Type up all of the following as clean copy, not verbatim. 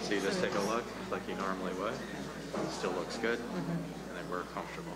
So you just take a look like you normally would. It still looks good, and then we're comfortable.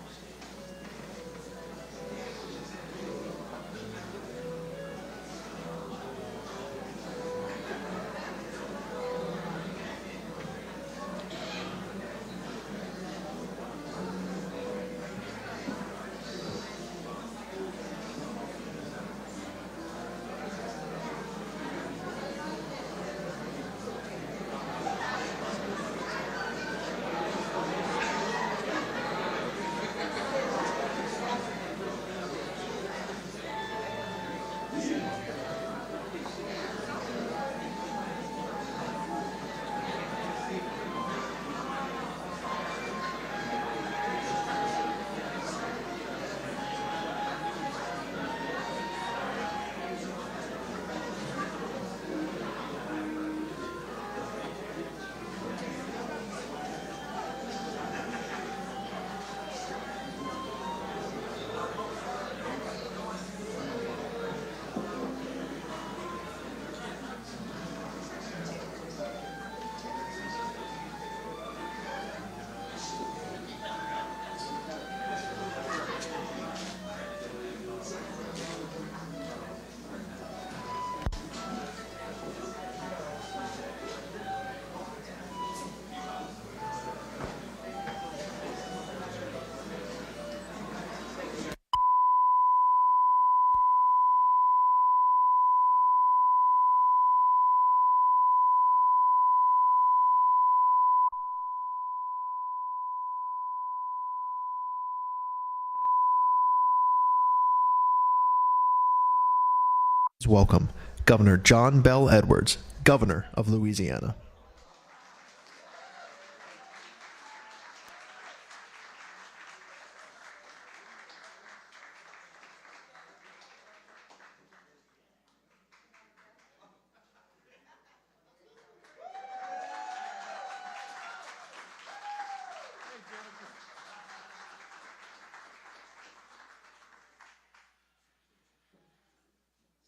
Welcome, Governor John Bel Edwards, Governor of Louisiana.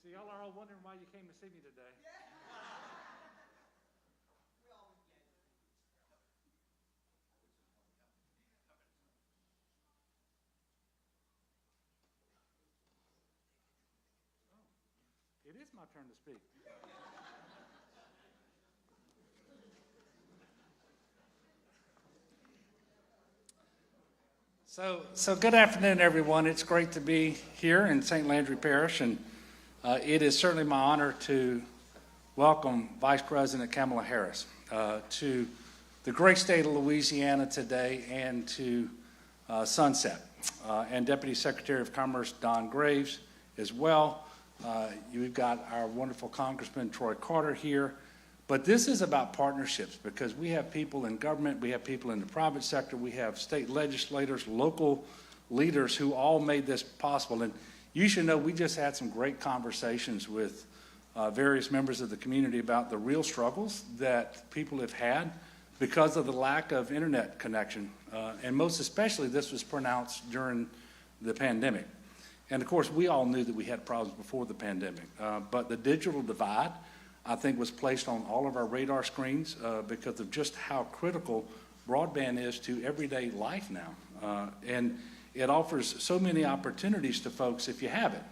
So y'all are all wondering why you came to see me today. Oh, it is my turn to speak. So good afternoon, everyone. It's great to be here in St. Landry Parish, and it is certainly my honor to welcome Vice President Kamala Harris to the great state of Louisiana today and to Sunset, and Deputy Secretary of Commerce Don Graves as well. You've got our wonderful Congressman Troy Carter here. But this is about partnerships, because we have people in government, we have people in the private sector, we have state legislators, local leaders who all made this possible. And you should know we just had some great conversations with various members of the community about the real struggles that people have had because of the lack of internet connection. And most especially, this was pronounced during the pandemic. And of course, we all knew that we had problems before the pandemic. But the digital divide, I think, was placed on all of our radar screens because of just how critical broadband is to everyday life now. And it offers so many opportunities to folks if you have it,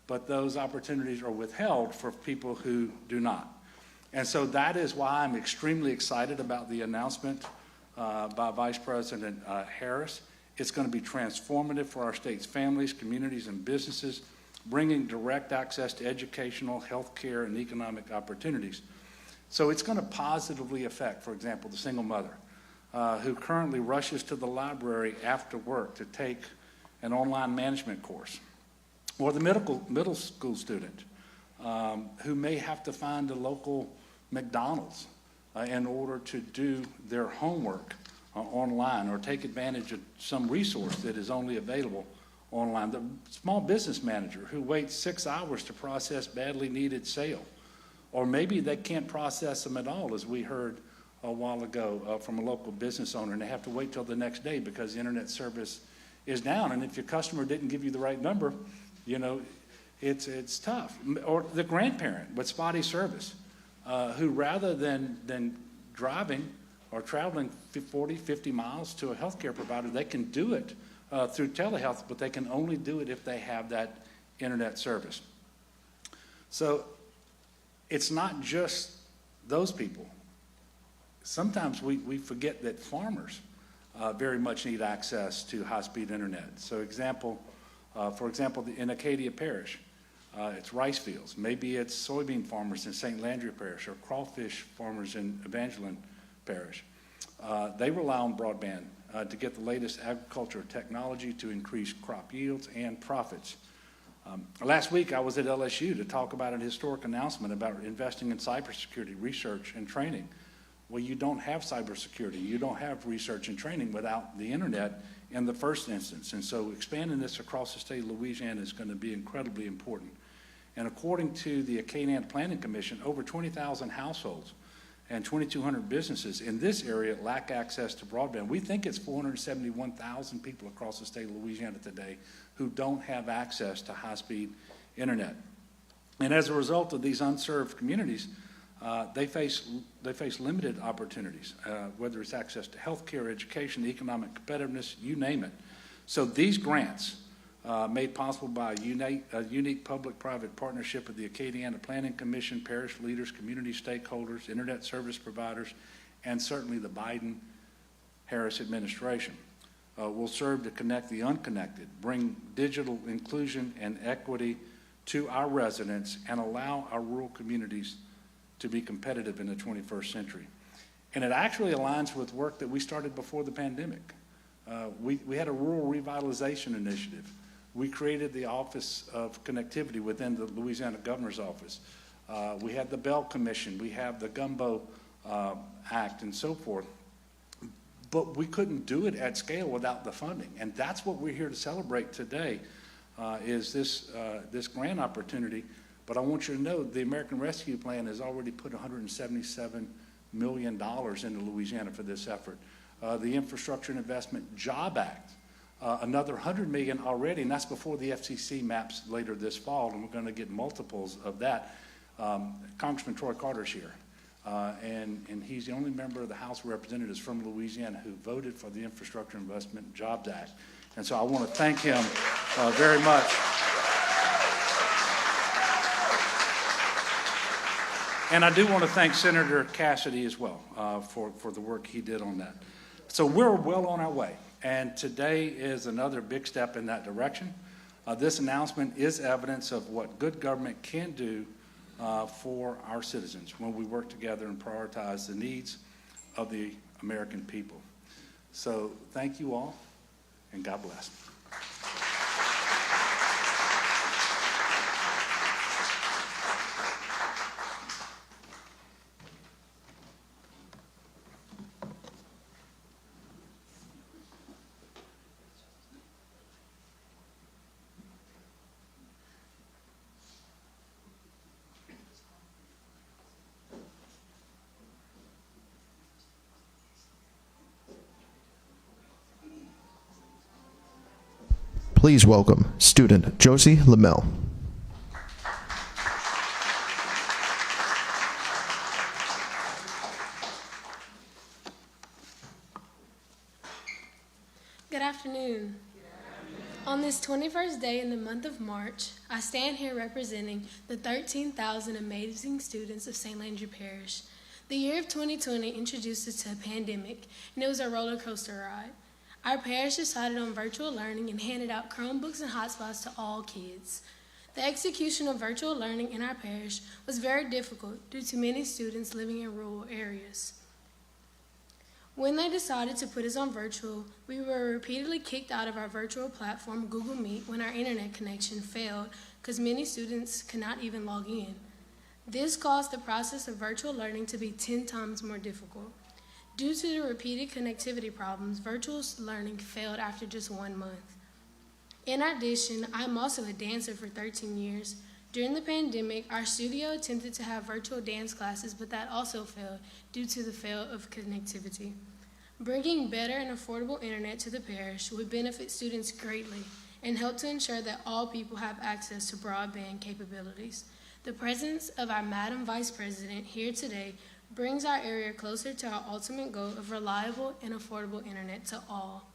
but those opportunities are withheld for people who do not. And so that is why I'm extremely excited about the announcement by Vice President Harris. It's going to be transformative for our state's families, communities, and businesses, bringing direct access to educational, health care, and economic opportunities. So it's going to positively affect, for example, the single mother who currently rushes to the library after work to take an online management course, or the middle school student who may have to find a local McDonald's in order to do their homework online, or take advantage of some resource that is only available online. The small business manager who waits 6 hours to process badly needed sale, or maybe they can't process them at all, as we heard a while ago from a local business owner, and they have to wait till the next day because the internet service is down. And if your customer didn't give you the right number, you know, it's tough. Or the grandparent with spotty service who, rather than driving or traveling 40, 50 miles to a healthcare provider. They can do it through telehealth, but they can only do it if they have that internet service. So it's not just those people. Sometimes we forget that farmers very much need access to high-speed internet. So for example, in Acadia Parish, it's rice fields. Maybe it's soybean farmers in St. Landry Parish or crawfish farmers in Evangeline Parish. They rely on broadband to get the latest agriculture technology to increase crop yields and profits. Last week, I was at LSU to talk about an historic announcement about investing in cybersecurity research and training. Well, you don't have cybersecurity. You don't have research and training without the internet in the first instance. And so expanding this across the state of Louisiana is going to be incredibly important. And according to the Acadiana Planning Commission, over 20,000 households and 2,200 businesses in this area lack access to broadband. We think it's 471,000 people across the state of Louisiana today who don't have access to high-speed internet. And as a result of these unserved communities, they face limited opportunities, whether it's access to healthcare, education, economic competitiveness, you name it. So these grants, made possible by a unique public-private partnership with the Acadiana Planning Commission, parish leaders, community stakeholders, internet service providers, and certainly the Biden-Harris administration, will serve to connect the unconnected, bring digital inclusion and equity to our residents, and allow our rural communities to be competitive in the 21st century. And it actually aligns with work that we started before the pandemic. We had a rural revitalization initiative. We created the Office of Connectivity within the Louisiana Governor's Office. We had the Bell Commission. We have the Gumbo Act and so forth. But we couldn't do it at scale without the funding. And that's what we're here to celebrate today, is this grant opportunity. But I want you to know the American Rescue Plan has already put $177 million into Louisiana for this effort. The Infrastructure and Investment Job Act, another $100 million already, and that's before the FCC maps later this fall, and we're going to get multiples of that. Congressman Troy Carter's here, and he's the only member of the House of Representatives from Louisiana who voted for the Infrastructure and Investment Jobs Act. And so I want to thank him very much. And I do want to thank Senator Cassidy as well for the work he did on that. So we're well on our way, and today is another big step in that direction. This announcement is evidence of what good government can do for our citizens when we work together and prioritize the needs of the American people. So thank you all, and God bless. Please welcome student Josie Lamel. Good afternoon. On this 21st day in the month of March, I stand here representing the 13,000 amazing students of St. Landry Parish. The year of 2020 introduced us to a pandemic, and it was a roller coaster ride. Our parish decided on virtual learning and handed out Chromebooks and hotspots to all kids. The execution of virtual learning in our parish was very difficult due to many students living in rural areas. When they decided to put us on virtual, we were repeatedly kicked out of our virtual platform, Google Meet, when our internet connection failed because many students could not even log in. This caused the process of virtual learning to be 10 times more difficult. Due to the repeated connectivity problems, virtual learning failed after just 1 month. In addition, I'm also a dancer for 13 years. During the pandemic, our studio attempted to have virtual dance classes, but that also failed due to the fail of connectivity. Bringing better and affordable internet to the parish would benefit students greatly and help to ensure that all people have access to broadband capabilities. The presence of our Madam Vice President here today brings our area closer to our ultimate goal of reliable and affordable internet to all.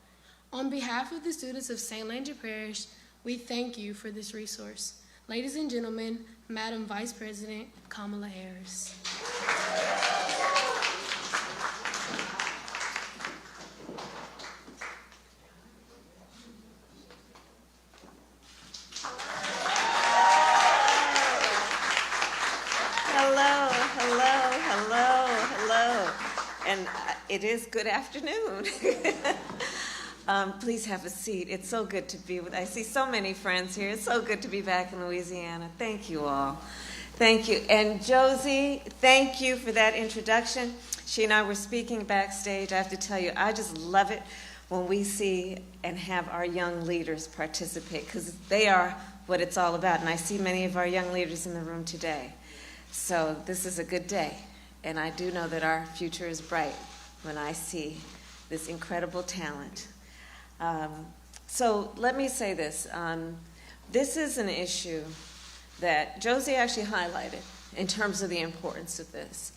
On behalf of the students of St. Landry Parish, we thank you for this resource. Ladies and gentlemen, Madam Vice President Kamala Harris. And it is good afternoon. Please have a seat. It's so good to be with. I see so many friends here. It's so good to be back in Louisiana. Thank you all. Thank you. And Josie, thank you for that introduction. She and I were speaking backstage. I have to tell you, I just love it when we see and have our young leaders participate, because they are what it's all about. And I see many of our young leaders in the room today. So this is a good day. And I do know that our future is bright when I see this incredible talent. So let me say this. This is an issue that Josie actually highlighted in terms of the importance of this.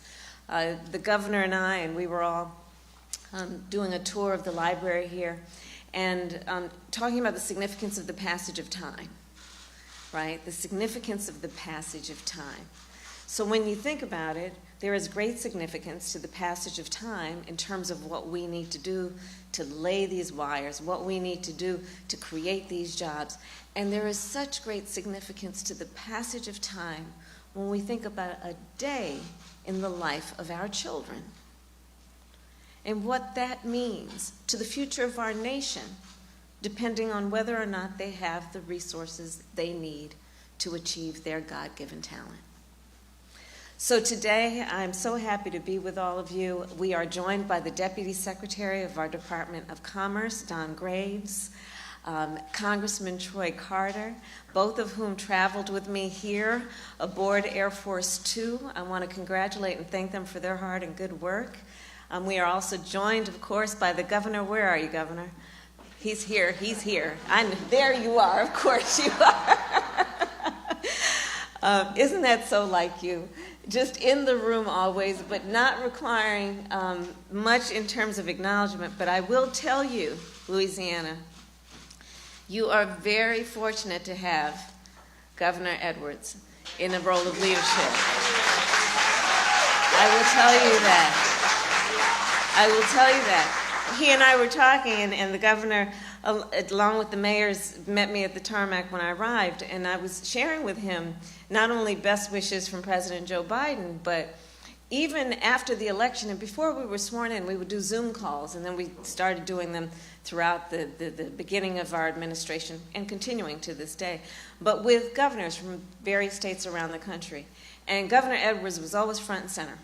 The governor and I, and we were all doing a tour of the library here, and talking about the significance of the passage of time, right? The significance of the passage of time. So when you think about it, there is great significance to the passage of time in terms of what we need to do to lay these wires, what we need to do to create these jobs. And there is such great significance to the passage of time when we think about a day in the life of our children and what that means to the future of our nation, depending on whether or not they have the resources they need to achieve their God-given talent. So today, I'm so happy to be with all of you. We are joined by the Deputy Secretary of our Department of Commerce, Don Graves, Congressman Troy Carter, both of whom traveled with me here aboard Air Force Two. I want to congratulate and thank them for their hard and good work. We are also joined, of course, by the governor. Where are you, Governor? He's here. He's here. There you are. Of course you are. Isn't that so like you? Just in the room always, but not requiring much in terms of acknowledgement. But I will tell you, Louisiana, you are very fortunate to have Governor Edwards in a role of leadership. I will tell you that. I will tell you that. He and I were talking, and the governor, along with the mayors, met me at the tarmac when I arrived, and I was sharing with him not only best wishes from President Joe Biden, but even after the election and before we were sworn in, we would do Zoom calls, and then we started doing them throughout the beginning of our administration and continuing to this day, but with governors from various states around the country. And Governor Edwards was always front and center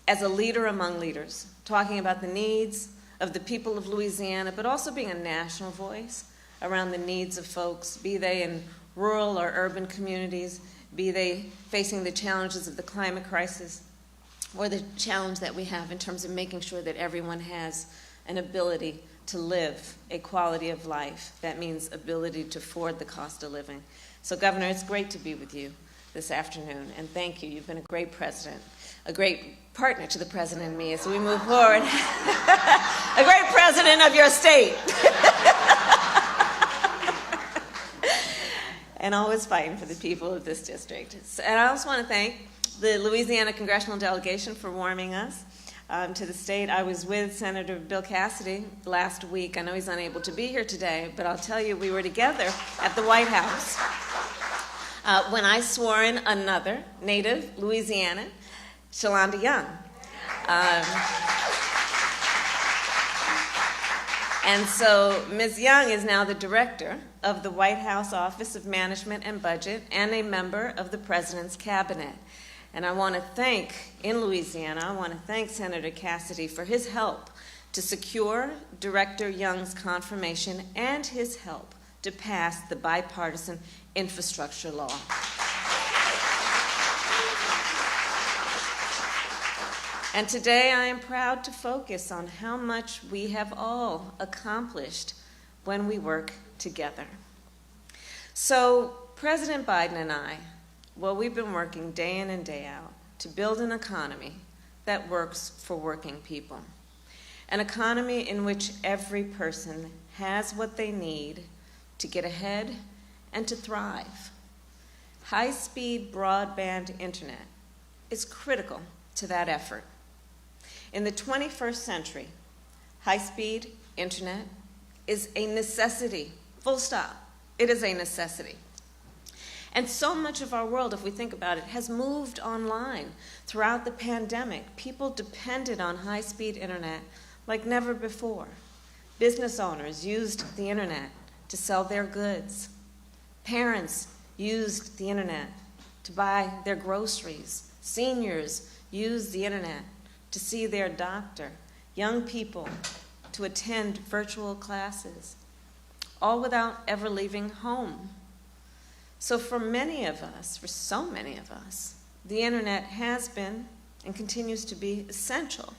as a leader among leaders, talking about the needs of the people of Louisiana, but also being a national voice around the needs of folks, be they in rural or urban communities, be they facing the challenges of the climate crisis, or the challenge that we have in terms of making sure that everyone has an ability to live a quality of life. That means ability to afford the cost of living. So, Governor, it's great to be with you this afternoon, and thank you. You've been a great president, a great partner to the president and me as we move forward. A great president of your state. And always fighting for the people of this district. And I also want to thank the Louisiana Congressional Delegation for warming us to the state. I was with Senator Bill Cassidy last week. I know he's unable to be here today, but I'll tell you, we were together at the White House when I swore in another native Louisiana, Shalonda Young. And so Ms. Young is now the director of the White House Office of Management and Budget and a member of the President's Cabinet. And I want to thank, in Louisiana, I want to thank Senator Cassidy for his help to secure Director Young's confirmation and his help to pass the bipartisan infrastructure law. And today I am proud to focus on how much we have all accomplished when we work together. So President Biden and I, well, we've been working day in and day out to build an economy that works for working people. An economy in which every person has what they need to get ahead and to thrive. High-speed broadband internet is critical to that effort. In the 21st century, high-speed internet is a necessity, full stop. It is a necessity. And so much of our world, if we think about it, has moved online. Throughout the pandemic, people depended on high-speed internet like never before. Business owners used the internet to sell their goods. Parents used the internet to buy their groceries. Seniors used the internet to see their doctor. Young people to attend virtual classes, all without ever leaving home. So for many of us, for so many of us, the internet has been and continues to be essential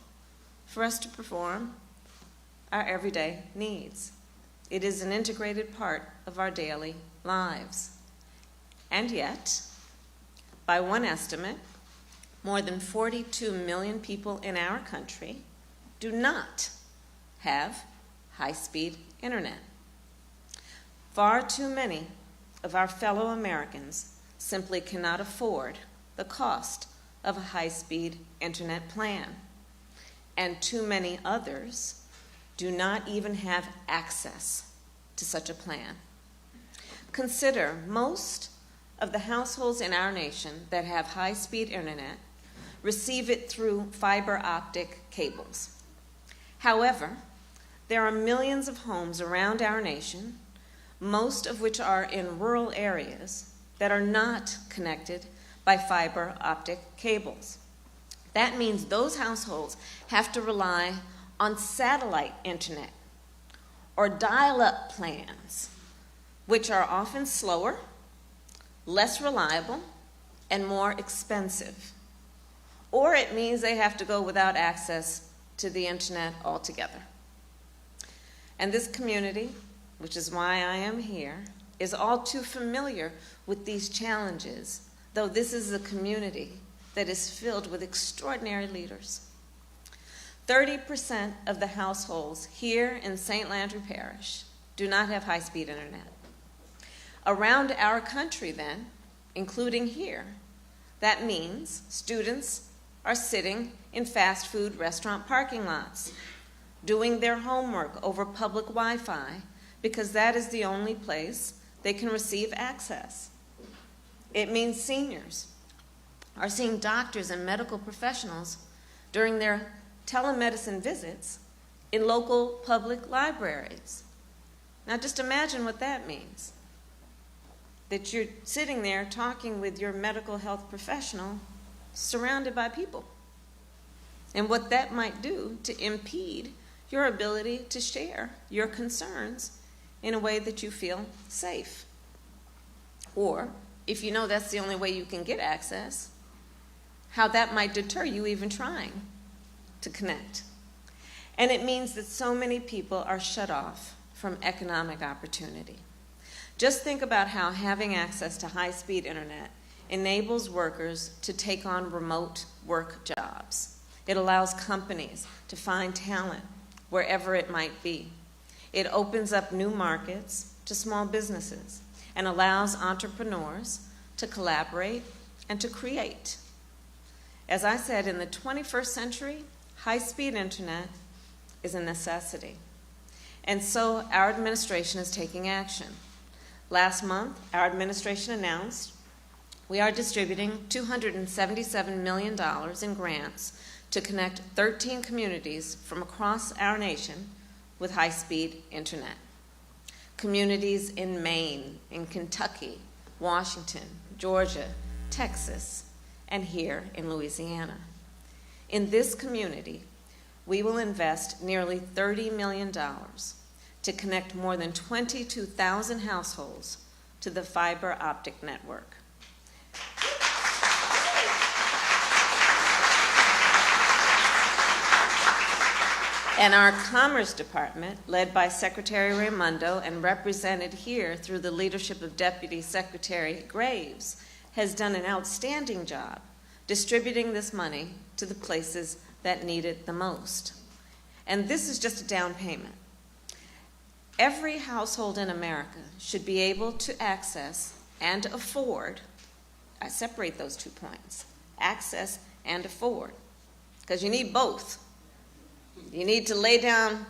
for us to perform our everyday needs. It is an integrated part of our daily lives. And yet, by one estimate, more than 42 million people in our country do not have high-speed internet. Far too many of our fellow Americans simply cannot afford the cost of a high-speed internet plan, and too many others do not even have access to such a plan. Consider most of the households in our nation that have high-speed internet receive it through fiber optic cables. However, there are millions of homes around our nation, most of which are in rural areas, that are not connected by fiber optic cables. That means those households have to rely on satellite internet or dial-up plans, which are often slower, less reliable, and more expensive. Or it means they have to go without access to the internet altogether. And this community, which is why I am here, is all too familiar with these challenges, though this is a community that is filled with extraordinary leaders. 30% of the households here in St. Landry Parish do not have high-speed internet. Around our country, then, including here, that means students are sitting in fast food restaurant parking lots, doing their homework over public Wi-Fi, because that is the only place they can receive access. It means seniors are seeing doctors and medical professionals during their telemedicine visits in local public libraries. Now just imagine what that means. That you're sitting there talking with your medical health professional surrounded by people. And what that might do to impede your ability to share your concerns in a way that you feel safe. Or, if you know that's the only way you can get access, how that might deter you even trying to connect. And it means that so many people are shut off from economic opportunity. Just think about how having access to high-speed internet enables workers to take on remote work jobs. It allows companies to find talent wherever it might be. It opens up new markets to small businesses and allows entrepreneurs to collaborate and to create. As I said, in the 21st century, high-speed internet is a necessity. And so our administration is taking action. Last month, our administration announced we are distributing $277 million in grants to connect 13 communities from across our nation with high-speed internet. Communities in Maine, in Kentucky, Washington, Georgia, Texas, and here in Louisiana. In this community, we will invest nearly $30 million to connect more than 22,000 households to the fiber optic network. And our Commerce Department, led by Secretary Raimondo and represented here through the leadership of Deputy Secretary Graves, has done an outstanding job distributing this money to the places that need it the most. And this is just a down payment. Every household in America should be able to access and afford, I separate those 2 points, access and afford, because you need both. You need to lay down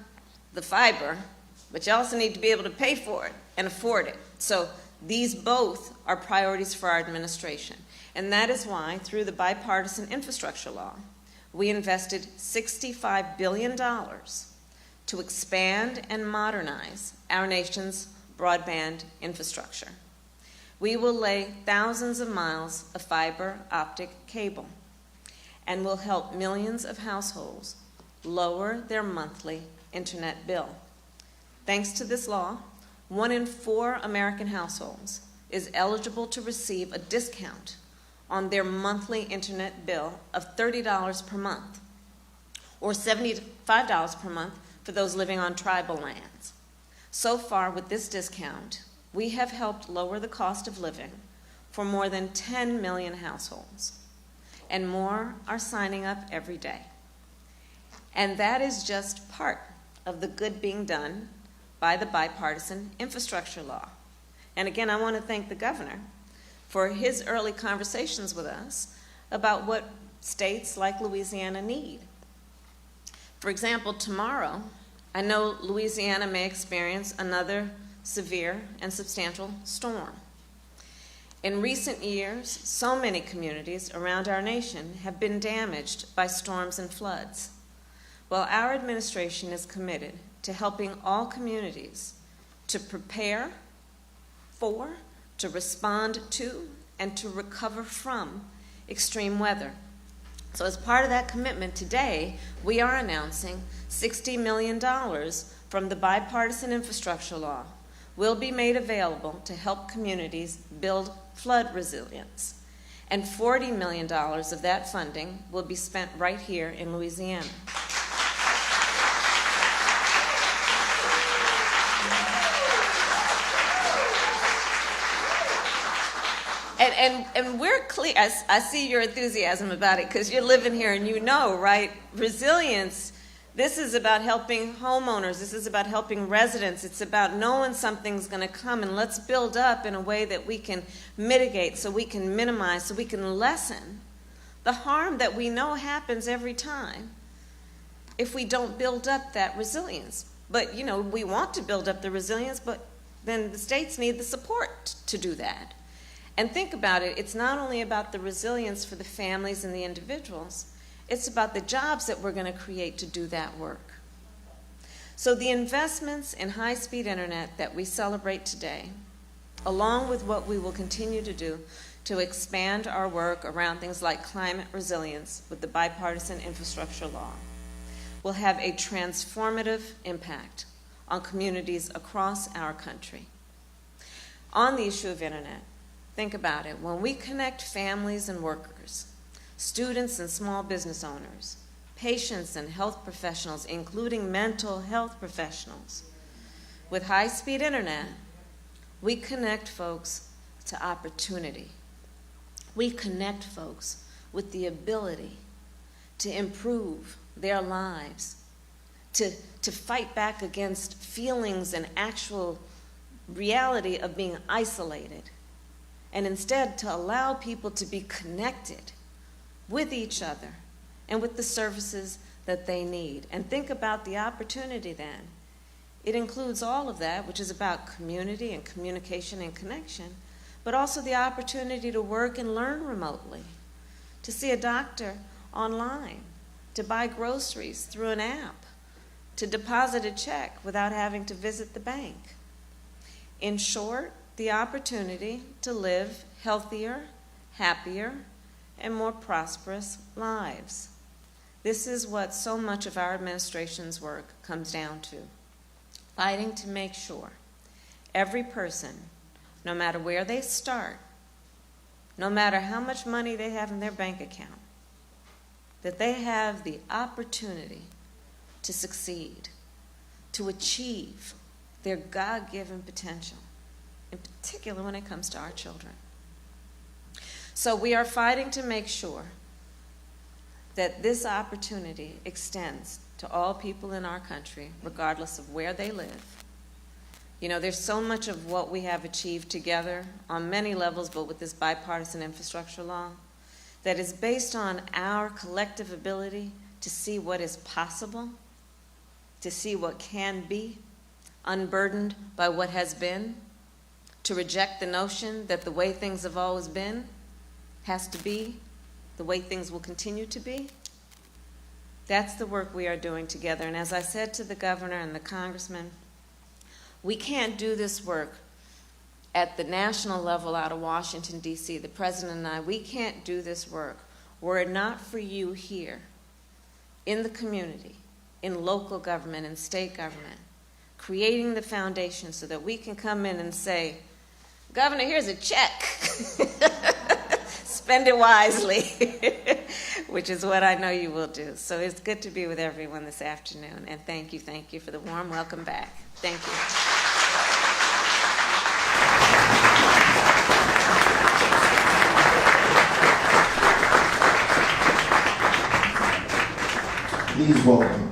the fiber, but you also need to be able to pay for it and afford it. So these both are priorities for our administration. And that is why, through the bipartisan infrastructure law, we invested $65 billion to expand and modernize our nation's broadband infrastructure. We will lay thousands of miles of fiber optic cable and will help millions of households lower their monthly internet bill. Thanks to this law, 1 in 4 American households is eligible to receive a discount on their monthly internet bill of $30 per month, or $75 per month for those living on tribal lands. So far, with this discount, we have helped lower the cost of living for more than 10 million households, and more are signing up every day. And that is just part of the good being done by the bipartisan infrastructure law. And again, I want to thank the governor for his early conversations with us about what states like Louisiana need. For example, tomorrow, I know Louisiana may experience another severe and substantial storm. In recent years, so many communities around our nation have been damaged by storms and floods. Well, our administration is committed to helping all communities to prepare for, to respond to, and to recover from extreme weather. So as part of that commitment today, we are announcing $60 million from the bipartisan infrastructure law will be made available to help communities build flood resilience. And $40 million of that funding will be spent right here in Louisiana. And we're clear, I see your enthusiasm about it because you're living here and you know, right? Resilience, this is about helping homeowners, this is about helping residents, it's about knowing something's going to come, and let's build up in a way that we can mitigate, so we can minimize, so we can lessen the harm that we know happens every time if we don't build up that resilience. But, you know, we want to build up the resilience, but then the states need the support to do that. And think about it, it's not only about the resilience for the families and the individuals, it's about the jobs that we're going to create to do that work. So the investments in high-speed internet that we celebrate today, along with what we will continue to do to expand our work around things like climate resilience with the bipartisan infrastructure law, will have a transformative impact on communities across our country. On the issue of internet, think about it. When we connect families and workers, students and small business owners, patients and health professionals, including mental health professionals, with high-speed internet, we connect folks to opportunity. We connect folks with the ability to improve their lives, to fight back against feelings and actual reality of being isolated, and instead to allow people to be connected with each other and with the services that they need. And think about the opportunity then. It includes all of that, which is about community and communication and connection, but also the opportunity to work and learn remotely, to see a doctor online, to buy groceries through an app, to deposit a check without having to visit the bank. In short, the opportunity to live healthier, happier, and more prosperous lives. This is what so much of our administration's work comes down to, fighting to make sure every person, no matter where they start, no matter how much money they have in their bank account, that they have the opportunity to succeed, to achieve their God-given potential, in particular when it comes to our children. So we are fighting to make sure that this opportunity extends to all people in our country, regardless of where they live. You know, there's so much of what we have achieved together on many levels, but with this bipartisan infrastructure law, that is based on our collective ability to see what is possible, to see what can be, unburdened by what has been, to reject the notion that the way things have always been has to be the way things will continue to be. That's the work we are doing together. And as I said to the governor and the congressman, we can't do this work at the national level out of Washington, D.C., the president and I, we can't do this work were it not for you here in the community, in local government and state government, creating the foundation so that we can come in and say, Governor, here's a check. Spend it wisely, which is what I know you will do. So it's good to be with everyone this afternoon, and thank you for the warm welcome back. Thank you. Please welcome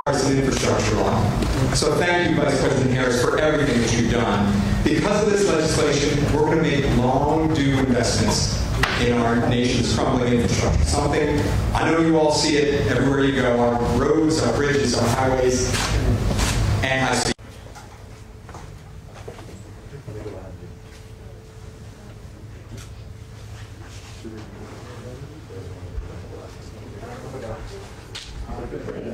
Partisan infrastructure law. So thank you, Vice President Harris, for everything that you've done. Because of this legislation, we're going to make long-due investments in our nation's crumbling infrastructure. Something, I know you all see it everywhere you go, our roads, our bridges, our highways, and high speed. Good.